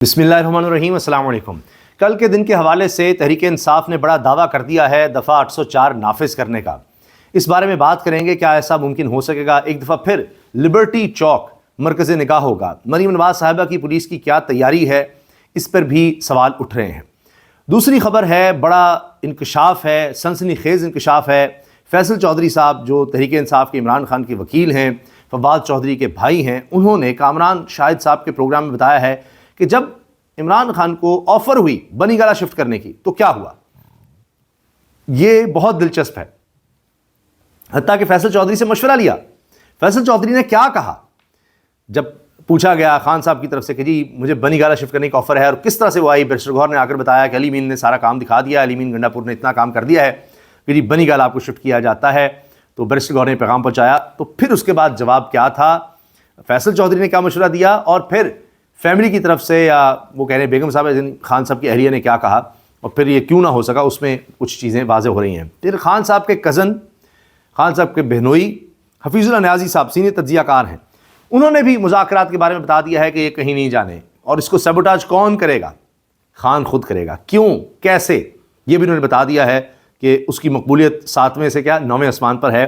بسم اللہ الرحمن الرحیم، السلام علیکم۔ کل کے دن کے حوالے سے تحریک انصاف نے بڑا دعویٰ کر دیا ہے دفعہ 804 نافذ کرنے کا۔ اس بارے میں بات کریں گے، کیا ایسا ممکن ہو سکے گا؟ ایک دفعہ پھر لبرٹی چوک مرکز نگاہ ہوگا۔ مریم نواز صاحبہ کی پولیس کی کیا تیاری ہے، اس پر بھی سوال اٹھ رہے ہیں۔ دوسری خبر ہے، بڑا انکشاف ہے، سنسنی خیز انکشاف ہے۔ فیصل چودھری صاحب جو تحریک انصاف کے عمران خان کے وکیل ہیں، فواد چودھری کے بھائی ہیں، انہوں نے کامران شاہد صاحب کے پروگرام میں بتایا ہے کہ جب عمران خان کو آفر ہوئی بنی گالہ شفٹ کرنے کی تو کیا ہوا۔ یہ بہت دلچسپ ہے، حتیٰ کہ فیصل چودھری سے مشورہ لیا۔ فیصل چودھری نے کیا کہا جب پوچھا گیا خان صاحب کی طرف سے کہ جی مجھے بنی گالہ شفٹ کرنے کا آفر ہے، اور کس طرح سے وہ آئی؟ بیرسٹر گوہر نے آ کر بتایا کہ علی مین نے سارا کام دکھا دیا، علی مین گنڈا پور نے اتنا کام کر دیا ہے کہ جی بنی گالہ آپ کو شفٹ کیا جاتا ہے۔ تو بیرسٹر گوہر نے پیغام پہنچایا۔ تو پھر اس کے بعد جواب کیا تھا، فیصل چودھری نے کیا مشورہ دیا، اور پھر فیملی کی طرف سے یا وہ کہہ رہے ہیں بیگم صاحب خان صاحب کی اہلیہ نے کیا کہا، اور پھر یہ کیوں نہ ہو سکا، اس میں کچھ چیزیں واضح ہو رہی ہیں۔ پھر خان صاحب کے کزن، خان صاحب کے بہنوئی حفیظ اللہ نیازی صاحب سینئر تجزیہ کار ہیں، انہوں نے بھی مذاکرات کے بارے میں بتا دیا ہے کہ یہ کہیں نہیں جانے، اور اس کو سیبوٹاج کون کرے گا؟ خان خود کرے گا۔ کیوں، کیسے، یہ بھی انہوں نے بتا دیا ہے کہ اس کی مقبولیت 7ویں سے کیا 9ویں آسمان پر ہے۔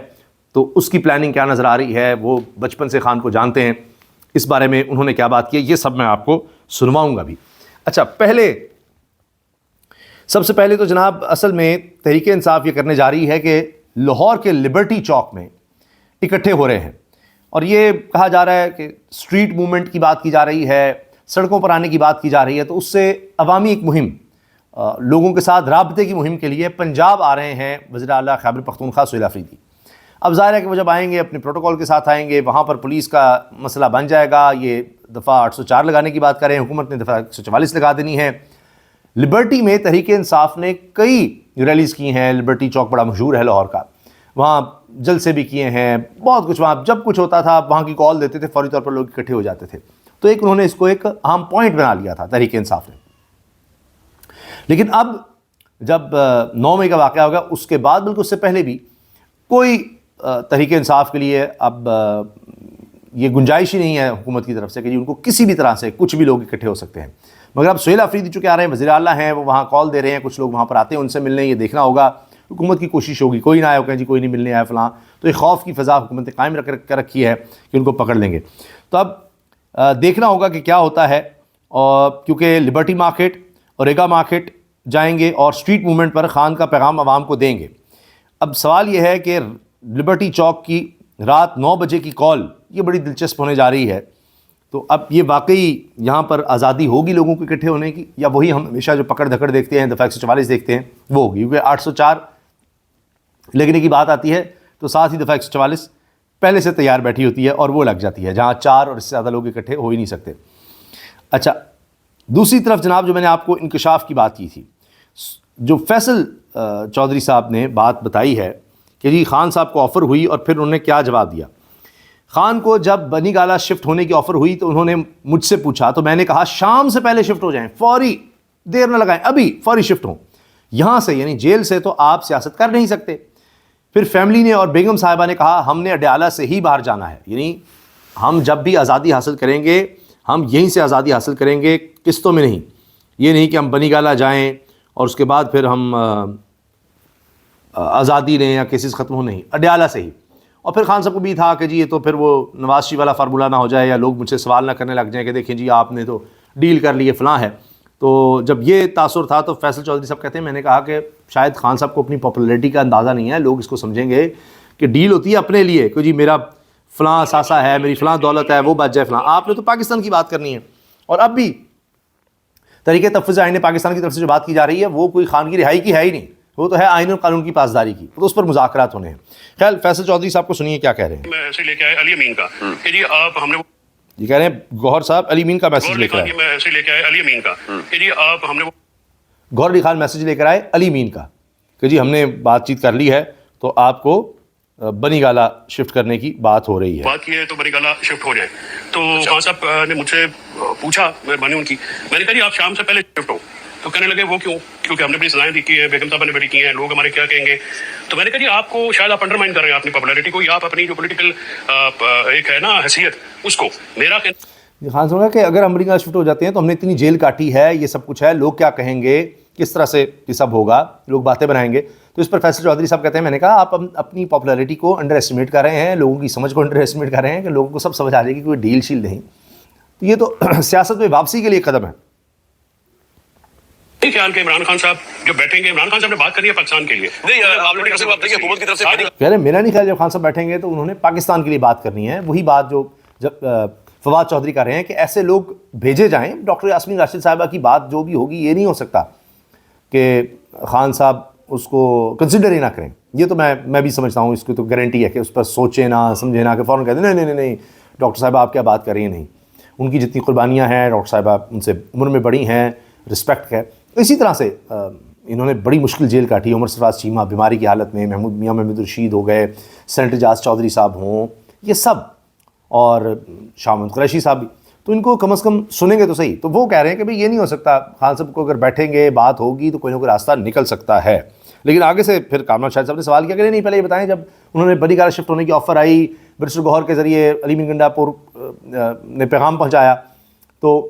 تو اس کی پلاننگ کیا نظر آ رہی ہے، وہ بچپن سے خان کو جانتے ہیں، اس بارے میں انہوں نے کیا بات کی، یہ سب میں آپ کو سنواؤں گا بھی۔ اچھا، سب سے پہلے تو جناب اصل میں تحریک انصاف یہ کرنے جا رہی ہے کہ لاہور کے لبرٹی چوک میں اکٹھے ہو رہے ہیں، اور یہ کہا جا رہا ہے کہ اسٹریٹ موومنٹ کی بات کی جا رہی ہے، سڑکوں پر آنے کی بات کی جا رہی ہے۔ تو اس سے عوامی ایک مہم، لوگوں کے ساتھ رابطے کی مہم کے لیے پنجاب آ رہے ہیں وزیر اعلیٰ خیبر پختونخوا سہیل آفریدی۔ اب ظاہر ہے کہ وہ جب آئیں گے اپنے پروٹوکول کے ساتھ آئیں گے، وہاں پر پولیس کا مسئلہ بن جائے گا۔ یہ دفعہ 804 لگانے کی بات کریں، حکومت نے دفعہ 144 لگا دینی ہے۔ لبرٹی میں تحریک انصاف نے کئی ریلیز کی ہیں، لبرٹی چوک بڑا مشہور ہے لاہور کا، وہاں جلسے بھی کیے ہیں، بہت کچھ، وہاں جب کچھ ہوتا تھا وہاں کی کال دیتے تھے، فوری طور پر لوگ اکٹھے ہو جاتے تھے۔ تو انہوں نے اس کو ایک اہم پوائنٹ بنا لیا تھا تحریک انصاف نے۔ لیکن اب جب 9 مئی کا واقعہ ہوگا، اس کے بعد بلکہ اس سے پہلے بھی کوئی تحریک انصاف کے لیے اب یہ گنجائش ہی نہیں ہے حکومت کی طرف سے کہ جی ان کو کسی بھی طرح سے کچھ بھی لوگ اکٹھے ہو سکتے ہیں۔ مگر اب سہیل آفریدی چونکہ آ رہے ہیں، وزیر اعلیٰ ہیں، وہ وہاں کال دے رہے ہیں، کچھ لوگ وہاں پر آتے ہیں ان سے ملنے، یہ دیکھنا ہوگا، حکومت کی کوشش ہوگی کوئی نہ آئے، کہ جی کوئی نہیں ملنے آیا فلاں، تو ایک خوف کی فضا حکومت نے قائم کر رکھی ہے کہ ان کو پکڑ لیں گے۔ تو اب دیکھنا ہوگا کہ کیا ہوتا ہے، اور کیونکہ لبرٹی مارکیٹ اور ریگا مارکیٹ جائیں گے اور اسٹریٹ موومنٹ پر خان کا پیغام عوام کو دیں گے۔ اب سوال یہ ہے کہ لبرٹی چوک کی رات 9 بجے کی کال، یہ بڑی دلچسپ ہونے جا رہی ہے۔ تو اب یہ واقعی یہاں پر آزادی ہوگی لوگوں کو اکٹھے ہونے کی، یا وہی ہم ہمیشہ جو پکڑ دھکڑ دیکھتے ہیں، دفعہ 144 دیکھتے ہیں، وہ ہوگی؟ کیونکہ 804 لگنے کی بات آتی ہے تو ساتھ ہی دفعہ 144 پہلے سے تیار بیٹھی ہوتی ہے، اور وہ لگ جاتی ہے، جہاں 4 اور اس سے زیادہ لوگ اکٹھے ہو ہی نہیں سکتے۔ اچھا، دوسری طرف جناب جو میں نے آپ کو انکشاف کی بات کی تھی، جو فیصل چودھری صاحب نے بات بتائی ہے کہ جی خان صاحب کو آفر ہوئی، اور پھر انہوں نے کیا جواب دیا۔ خان کو جب بنی گالہ شفٹ ہونے کی آفر ہوئی تو انہوں نے مجھ سے پوچھا، تو میں نے کہا شام سے پہلے شفٹ ہو جائیں، فوری، دیر نہ لگائیں، ابھی فوری شفٹ ہوں یہاں سے، یعنی جیل سے تو آپ سیاست کر نہیں سکتے۔ پھر فیملی نے اور بیگم صاحبہ نے کہا ہم نے اڈیالہ سے ہی باہر جانا ہے، یعنی ہم جب بھی آزادی حاصل کریں گے ہم یہیں سے آزادی حاصل کریں گے، قسطوں میں نہیں۔ یہ نہیں کہ ہم بنی گالہ جائیں اور اس کے بعد پھر ہم آزادی لیں یا کیسز ختم ہو، نہیں، اڈیالہ سے ہی۔ اور پھر خان صاحب کو بھی تھا کہ جی یہ تو پھر وہ نواز شریف والا فارمولہ نہ ہو جائے، یا لوگ مجھ سے سوال نہ کرنے لگ جائیں کہ دیکھیں جی آپ نے تو ڈیل کر لی ہے فلاں ہے۔ تو جب یہ تاثر تھا تو فیصل چودھری صاحب کہتے ہیں میں نے کہا کہ شاید خان صاحب کو اپنی پاپولیرٹی کا اندازہ نہیں ہے، لوگ اس کو سمجھیں گے کہ ڈیل ہوتی ہے اپنے لیے کہ جی میرا فلاں اثاثہ ہے، میری فلاں دولت ہے، وہ بچ جائے فلاں۔ آپ نے تو پاکستان کی بات کرنی ہے، اور اب بھی طریقے تفویض آئین پاکستان کی طرف سے جو بات کی جا رہی ہے وہ کوئی خان کی رہائی کی ہے ہی نہیں، وہ تو ہے آئین اور قانون کی پاسداری کی، تو اس پر مذاکرات ہونے ہیں۔ خیر، فیصل چودھری صاحب کو سنیے کیا کہہ رہے ہیں۔ میں ایسے لے کے آئے علی امین کا کہ جی آپ، ہم نے یہ کہہ رہے ہیں گوہر صاحب علی مین کا میسج لے کر آئے، میں ایسے لے کے آئے علی امین کا کہ جی آپ، ہم نے گوہر علی خان میسج لے کر آئے علی مین کا کہ جی ہم نے بات چیت کر لی ہے، تو آپ کو بنی گالہ شفٹ کرنے کی بات ہو رہی ہے، بات کی ہے تو بنی گالہ شفٹ ہو جائے۔ تو خان صاحب نے مجھ سے پوچھا، مہربانی ان کی، میں نے کہا جی آپ شام سے پہلے شفٹ ہو۔ تو کہنے لگے وہ کیوں؟ کیونکہ ہم نے بڑی سزائیں دی کی ہے، بیگم صاحبہ نے بڑی کی ہیں، لوگ ہمارے کیا کہیں گے۔ تو میں نے کہا جی آپ کو شاید آپ انڈرمائن کر رہے ہیں اپنی پاپولیرٹی کو، یا آپ اپنی جو پولیٹیکل ایک ہے نا حیثیت اس کو، میرا خان صاحب نے کہا کہ اگر امریکہ شفٹ ہو جاتے ہیں تو ہم نے اتنی جیل کاٹی ہے, یہ سب کچھ ہے, لوگ کیا کہیں گے, کس طرح سے یہ سب ہوگا, لوگ باتیں بنائیں گے. تو اس پر فیصل چودھری صاحب کہتے ہیں میں نے کہا آپ اپنی پاپولیرٹی کو انڈر ایسٹیمیٹ کر رہے ہیں, لوگوں کی سمجھ کو انڈر ایسٹیمیٹ کر رہے ہیں کہ لوگوں کو سب سمجھ آ جائے گی, کوئی ڈیل شیل نہیں. تو یہ تو سیاست میں واپسی کے لیے قدم ہے. خیال کہ عمران خان صاحب جو بیٹھیں گے, عمران خان صاحب نے بات کرنی ہے پاکستان کے لیے. نہیں آپ نے کیسے بات کی حکومت کی طرف سے کہہ رہے میرا نہیں خیال جب خان صاحب بیٹھیں گے تو انہوں نے پاکستان کے لیے بات کرنی ہے. وہی بات جو جب فواد چودھری کر رہے ہیں کہ ایسے لوگ بھیجے جائیں. ڈاکٹر یاسمین راشد صاحبہ کی بات جو بھی ہوگی یہ نہیں ہو سکتا کہ خان صاحب اس کو کنسیڈر ہی نہ کریں. یہ تو میں بھی سمجھتا ہوں, اس کی تو گارنٹی ہے کہ اس پر سوچیں نہ سمجھیں نہ کہ فوراً کہہ دیں نہیں ڈاکٹر صاحبہ آپ کیا بات کر رہی ہیں. نہیں, ان کی جتنی قربانیاں ہیں, ڈاکٹر صاحبہ ان سے عمر میں بڑی ہیں, رسپیکٹ ہے. اسی طرح سے انہوں نے بڑی مشکل جیل کاٹی. عمر سرفراز چیمہ بیماری کی حالت میں, میاں محمود رشید ہو گئے, سینٹ اعجاز چودھری صاحب ہوں, یہ سب, اور شاہ محمود قریشی صاحب بھی, تو ان کو کم از کم سنیں گے تو صحیح. تو وہ کہہ رہے ہیں کہ بھئی یہ نہیں ہو سکتا, خان صاحب کو اگر بیٹھیں گے بات ہوگی تو کوئی نہ کوئی راستہ نکل سکتا ہے. لیکن آگے سے پھر کامران شاہد صاحب نے سوال کیا کہ نہیں پہلے یہ بتائیں جب انہوں نے بڑی کار شفٹ ہونے کی آفر آئی, برسٹر گوہر کے ذریعے علی مین گنڈا پور نے پیغام پہنچایا, تو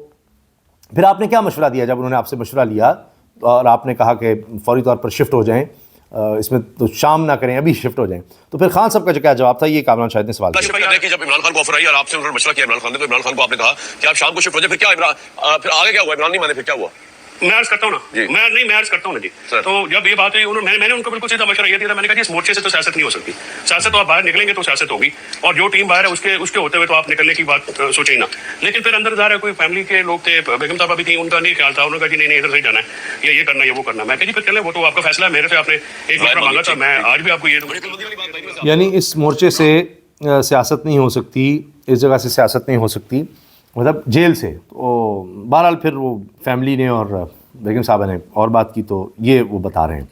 پھر آپ نے کیا مشورہ دیا جب انہوں نے آپ سے مشورہ لیا اور آپ نے کہا کہ فوری طور پر شفٹ ہو جائیں, اس میں تو شام نہ کریں, ابھی شفٹ ہو جائیں. تو پھر خان صاحب کا جو کیا جواب تھا یہ کامران شاہد نے سوال کیا کہ جب عمران خان کو آفر آئی اور آپ سے انہوں نے مشورہ کیا عمران خان نے, تو عمران خان کو آپ نے کہا کہ آپ شام کو شفٹ ہو جائیں, پھر کیا پھر آگے کیا ہوا؟ عمران نہیں مانے, پھر کیا ہوا؟ میں عرض کرتا ہوں نا, میں عرض کرتا ہوں نا جی. تو جب یہ بات ہوئی میں نے ان کو بالکل سیدھا مشورہ یہ دیا تھا, میں نے کہا جی اس مورچے سے تو سیاست نہیں ہو سکتی. سیاست تو آپ باہر نکلیں گے تو سیاست ہوگی, اور جو ٹیم باہر ہے اس کے ہوتے ہوئے تو آپ نکلنے کی بات سوچیں ہی نا. لیکن پھر اندر ظاہر ہے کوئی فیملی کے لوگ تھے, بیگم صاحبہ بھی تھیں, ان کا نہیں خیال تھا, انہوں نے کہا جی نہیں ادھر سے ہی جانا ہے, یہ کرنا ہے, یہ وہ کرنا ہے. میں کہا جی پھر چلیں, وہ تو آپ کا فیصلہ ہے, میرے سے آپ نے ایک مشورہ مانگا تھا, میں آج بھی آپ کو یہ. یعنی اس مورچے سے سیاست نہیں ہو سکتی, اس جگہ سے سیاست نہیں ہو سکتی, مطلب جیل سے. تو بہرحال پھر وہ فیملی نے اور بیگم صاحبہ نے اور بات کی, تو یہ وہ بتا رہے ہیں.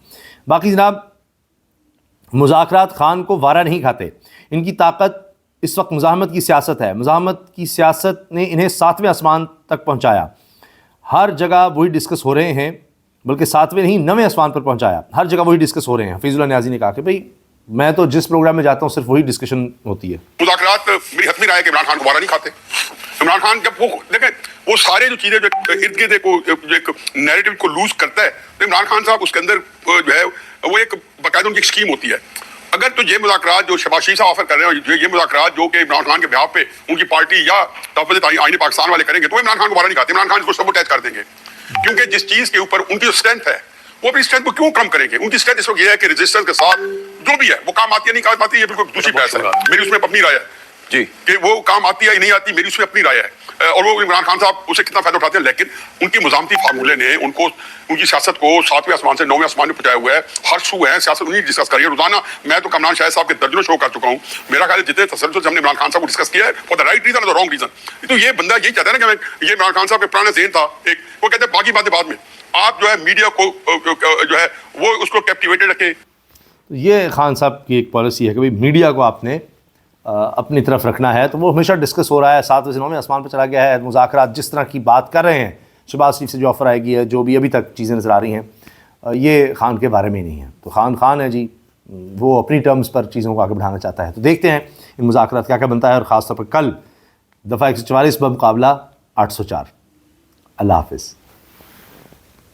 باقی جناب مذاکرات خان کو وارہ نہیں کھاتے. ان کی طاقت اس وقت مزاحمت کی سیاست ہے. مزاحمت کی سیاست نے انہیں 7ویں آسمان تک پہنچایا. ہر جگہ وہی ڈسکس ہو رہے ہیں, بلکہ 7ویں نہیں 9ویں آسمان پر پہنچایا. ہر جگہ وہی ڈسکس ہو رہے ہیں. حفیظ اللہ نیازی نے کہا کہ بھئی میں تو جس پروگرام میں جاتا ہوں صرف وہی ڈسکشن ہوتی ہے. مذاکرات میری حتمی رائے کہ عمران خان کو وارہ نہیں کھاتے. عمران خان جب وہ دیکھیں وہ سارے جو چیزیں جو ارد گرد ایک نیریٹو کو لوز کرتا ہے, تو عمران خان صاحب اس کے اندر جو ہے وہ ایک باقاعدہ ان کی ایک اسکیم ہوتی ہے. اگر تو یہ مذاکرات جو شہباز شریف صاحب آفر کر رہے ہیں, یہ مذاکرات جو کہ عمران خان کے بہاف پہ ان کی پارٹی یا تحفظ آئین پاکستان والے کریں گے, تو عمران خان کو وارہ نہیں کھاتے. عمران خان اس کو سبوٹیج کر دیں گے, کیونکہ جس چیز کے اوپر ان کی جو اسٹرینتھ ہے وہ اپنی اسٹرینتھ کو کیوں کم کریں گے. ان کی اسٹرینتھ اس وقت یہ ہے کہ ریزسٹنس کے ساتھ جو بھی ہے وہ کام آتی ہے نہیں کام آتی, یہ بالکل دوسری بحث ہے. میری اس میں اپنی رائے ہے جی کہ وہ کام آتی ہے یا نہیں آتی, میری اس میں اپنی رائے ہے. اور وہ عمران خان صاحب اسے کتنا فائدہ اٹھاتے ہیں, لیکن ان کی مزاحمتی فارمولے نے ان کو ان کی سیاست کو 7ویں آسمان سے 9ویں آسمان میں پہنچایا ہوا ہے. ہر شو ہے سیاست انہیں ڈسکس کری ہے روزانہ. میں تو کامران شاہد صاحب کے درجنوں شو کر چکا ہوں. میرا خیال ہے جتنے تسلسل سے ہم نے عمران خان صاحب کو ڈسکس کیا ہے فار دا رائٹ ریزن اور دا رانگ ریزن. تو یہ بندہ یہی چاہتا ہے نا کہ یہ عمران خان صاحب کے پرانا ذہن تھا ایک, وہ کہتے ہیں باقی باتیں بعد میں, آپ جو ہے میڈیا کو جو ہے وہ اس کو کیپٹیویٹڈ رکھیں. یہ خان صاحب کی ایک پالیسی ہے کہ بھئی میڈیا کو آپ نے اپنی طرف رکھنا ہے. تو وہ ہمیشہ ڈسکس ہو رہا ہے, 7ویں سے 9ویں آسمان پہ چلا گیا ہے. مذاکرات جس طرح کی بات کر رہے ہیں, شہباز شریف سے جو آفر آئے گی ہے, جو بھی ابھی تک چیزیں نظر آ رہی ہیں, یہ خان کے بارے میں نہیں ہے. تو خان ہے جی, وہ اپنی ٹرمز پر چیزوں کو آگے بڑھانا چاہتا ہے. تو دیکھتے ہیں ان مذاکرات کیا بنتا ہے, اور خاص طور پر کل دفعہ 144 بمقابلہ 804. اللہ حافظ.